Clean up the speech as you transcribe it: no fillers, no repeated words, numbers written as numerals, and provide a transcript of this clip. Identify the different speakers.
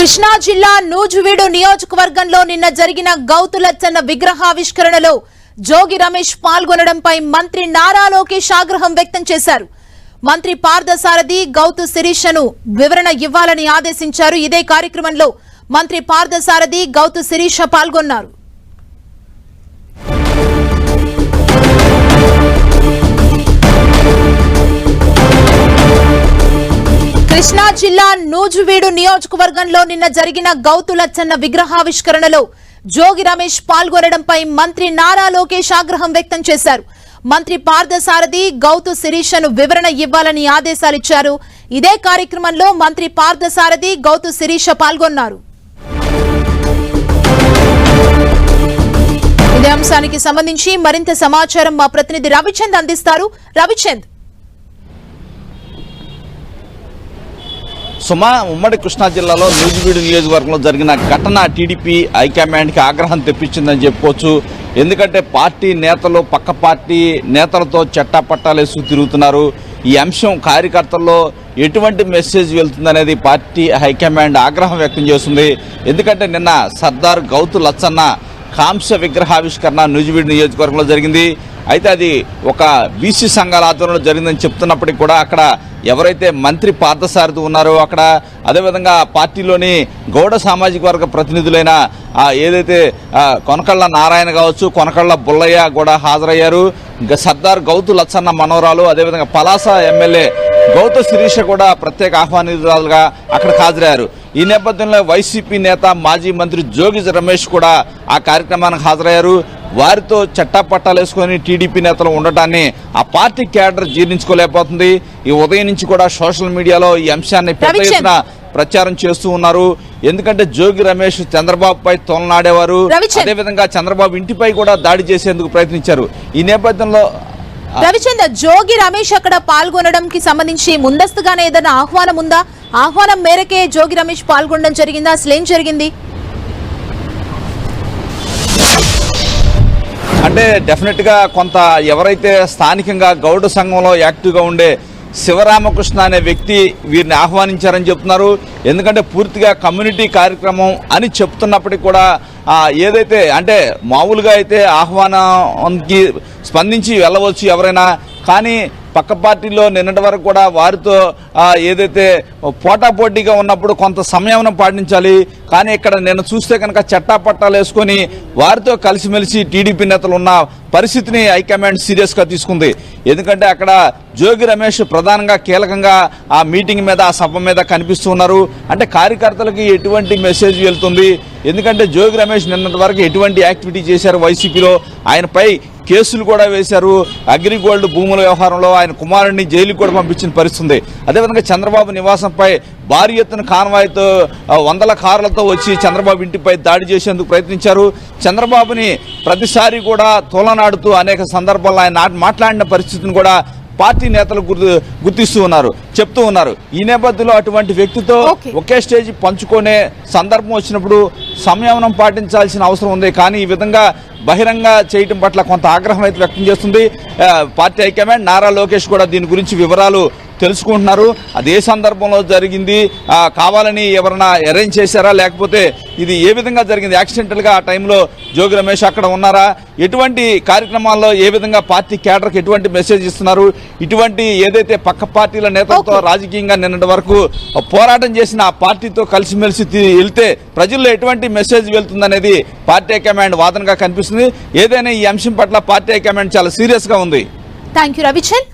Speaker 1: కృష్ణా జిల్లా నూజివీడు నియోజకవర్గంలో నిన్న జరిగిన గౌతు లచ్చన్న విగ్రహావిష్కరణలో జోగి రమేష్ పాల్గొనడంపై మంత్రి నారా లోకేష్ ఆగ్రహం వ్యక్తం చేశారు. మంత్రి పార్థసారథి గౌతు శిరీషను వివరణ ఇవ్వాలని ఆదేశించారు. ఇదే కార్యక్రమంలో మంత్రి పార్థసారథి గౌతు శిరీష పాల్గొన్నారు. కృష్ణా జిల్లా నూజివీడు నియోజకవర్గంలో నిన్న జరిగిన గౌతు లచ్చన్న విగ్రహావిష్కరణలో జోగి రమేష్ పాల్గొనడంపై మంత్రి నారా లోకేష్ ఆగ్రహం వ్యక్తం చేశారు. మంత్రి పార్థసారథి గౌతు శిరీషను వివరణ ఇవ్వాలని ఆదేశాలిచ్చారు. ఇదే కార్యక్రమంలో మంత్రి పార్థసారథి గౌతు శిరీష పాల్గొన్నారు. ఇదే అంశానికి సంబంధించి మరింత సమాచారం మా ప్రతినిధి రవిచంద్ అందిస్తారు. రవిచంద్,
Speaker 2: సుమా, ఉమ్మడి కృష్ణా జిల్లాలో నూజివీడు నియోజకవర్గంలో జరిగిన ఘటన టీడీపీ హైకమాండ్కి ఆగ్రహం తెప్పించిందని చెప్పుకోవచ్చు. ఎందుకంటే పార్టీ నేతలు పక్క పార్టీ నేతలతో చట్టాపట్టాలేసి తిరుగుతున్నారు. ఈ అంశం కార్యకర్తల్లో ఎటువంటి మెసేజ్ వెళ్తుందనేది పార్టీ హైకమాండ్ ఆగ్రహం వ్యక్తం చేస్తుంది. ఎందుకంటే నిన్న సర్దార్ గౌతు లచ్చన్న కాంస్య విగ్రహావిష్కరణ నూజివీడు నియోజకవర్గంలో జరిగింది. అయితే అది ఒక బీసీ సంఘాల ఆధ్వర్యంలో జరిగిందని చెప్తున్నప్పటికీ కూడా అక్కడ ఎవరైతే మంత్రి పార్థసారథి ఉన్నారో అక్కడ అదేవిధంగా పార్టీలోని గౌడ సామాజిక వర్గ ప్రతినిధులైన ఏదైతే కొనకళ్ళ నారాయణ కావచ్చు, కొనకళ్ళ బుల్లయ్య కూడా హాజరయ్యారు. సర్దార్ గౌతు లచ్చన్న మనవరాలు అదేవిధంగా పలాస ఎమ్మెల్యే గౌతు శిరీష కూడా ప్రత్యేక ఆహ్వానితురాలుగా అక్కడికి హాజరయ్యారు. ఈ నేపథ్యంలో వైసీపీ నేత మాజీ మంత్రి జోగి రమేష్ కూడా ఆ కార్యక్రమానికి హాజరయ్యారు. వారితో చట్టాపట్టాలు వేసుకొని టీడీపీ నేతలు ఉండటాన్ని ఆ పార్టీ క్యాడర్ జీర్ణించుకోలేకపోతుంది. ఈ ఉదయం నుంచి కూడా సోషల్ మీడియాలో ఈ అంశాన్ని పెద్ద ఎత్తున ప్రచారం చేస్తూ ఉన్నారు. ఎందుకంటే జోగి రమేష్ చంద్రబాబుపై తోలనాడేవారు, అదేవిధంగా చంద్రబాబు ఇంటిపై కూడా దాడి చేసేందుకు ప్రయత్నించారు. ఈ నేపథ్యంలో
Speaker 1: రవిచంద్ర, జోగి రమేష్ అక్కడ పాల్గొనడానికి సంబంధించి ముందస్తుగానే ఏదైనా ఆహ్వానం ఉందా? ఆహ్వానం మేరకే జోగి రమేష్ పాల్గొనడం జరిగిందా? అసలు ఏం జరిగింది?
Speaker 2: అంటే డెఫినెట్గా కొంత ఎవరైతే స్థానికంగా గౌడ సంఘంలో యాక్టివ్గా ఉండే శివరామకృష్ణ అనే వ్యక్తి వీరిని ఆహ్వానించారని చెప్తున్నారు. ఎందుకంటే పూర్తిగా కమ్యూనిటీ కార్యక్రమం అని చెప్తున్నప్పటికీ కూడా ఏదైతే అంటే మామూలుగా అయితే ఆహ్వానానికి స్పందించి వెళ్ళవచ్చు ఎవరైనా, కానీ పక్క పార్టీలో నిన్నటి వరకు కూడా వారితో ఏదైతే పోటాపోటీగా ఉన్నప్పుడు కొంత సమయం పాటించాలి. కానీ ఇక్కడ నేను చూస్తే కనుక చట్టాపట్టాలు వేసుకొని వారితో కలిసిమెలిసి టీడీపీ నేతలు ఉన్న పరిస్థితిని హైకమాండ్ సీరియస్గా తీసుకుంది. ఎందుకంటే అక్కడ జోగి రమేష్ ప్రధానంగా కీలకంగా ఆ మీటింగ్ మీద ఆ సభ మీద కనిపిస్తూ ఉన్నారు. అంటే కార్యకర్తలకి ఎటువంటి మెసేజ్ వెళ్తుంది? ఎందుకంటే జోగి రమేష్ నిన్నటి వరకు ఎటువంటి యాక్టివిటీ చేశారు వైసీపీలో, ఆయనపై కేసులు కూడా వేశారు. అగ్రిగోల్డ్ భూముల వ్యవహారంలో ఆయన కుమారుడిని జైలుకు కూడా పంపించిన పరిస్థితుంది. అదేవిధంగా చంద్రబాబు నివాసంపై భారీ ఎత్తున కాన్వాయ్తో వందల కార్లతో వచ్చి చంద్రబాబు ఇంటిపై దాడి చేసేందుకు ప్రయత్నించారు. చంద్రబాబుని ప్రతిసారి కూడా తోలనాడుతూ అనేక సందర్భాల్లో ఆయన మాట్లాడిన పరిస్థితిని కూడా పార్టీ నేతలు గుర్తిస్తూ ఉన్నారు, చెప్తూ ఉన్నారు. ఈ నేపథ్యంలో అటువంటి వ్యక్తితో ఒకే స్టేజ్ పంచుకునే సందర్భం వచ్చినప్పుడు సంయమనం పాటించాల్సిన అవసరం ఉంది. కానీ ఈ విధంగా బహిరంగ చేయటం పట్ల కొంత ఆగ్రహం అయితే వ్యక్తం చేస్తుంది పార్టీ హైకమాండ్. నారా లోకేష్ కూడా దీని గురించి వివరాలు తెలుసుకుంటున్నారు. అది ఏ సందర్భంలో జరిగింది, కావాలని ఎవరైనా అరేంజ్ చేశారా, లేకపోతే ఇది ఏ విధంగా జరిగింది, యాక్సిడెంటల్గా ఆ టైంలో జోగి రమేష్ అక్కడ ఉన్నారా, ఎటువంటి కార్యక్రమాల్లో ఏ విధంగా పార్టీ క్యాడర్కి ఎటువంటి మెసేజ్ ఇస్తున్నారు, ఇటువంటి ఏదైతే పక్క పార్టీల నేతలతో రాజకీయంగా నిన్నటి వరకు పోరాటం చేసిన ఆ పార్టీతో కలిసిమెలిసి వెళ్తే ప్రజల్లో ఎటువంటి మెసేజ్ వెళ్తుందనేది పార్టీ హైకమాండ్ వాదనగా కనిపిస్తుంది. ఏదైనా ఈ అంశం పట్ల పార్టీ హైకమాండ్ చాలా సీరియస్గా ఉంది.
Speaker 1: థాంక్యూ రవిచంద్.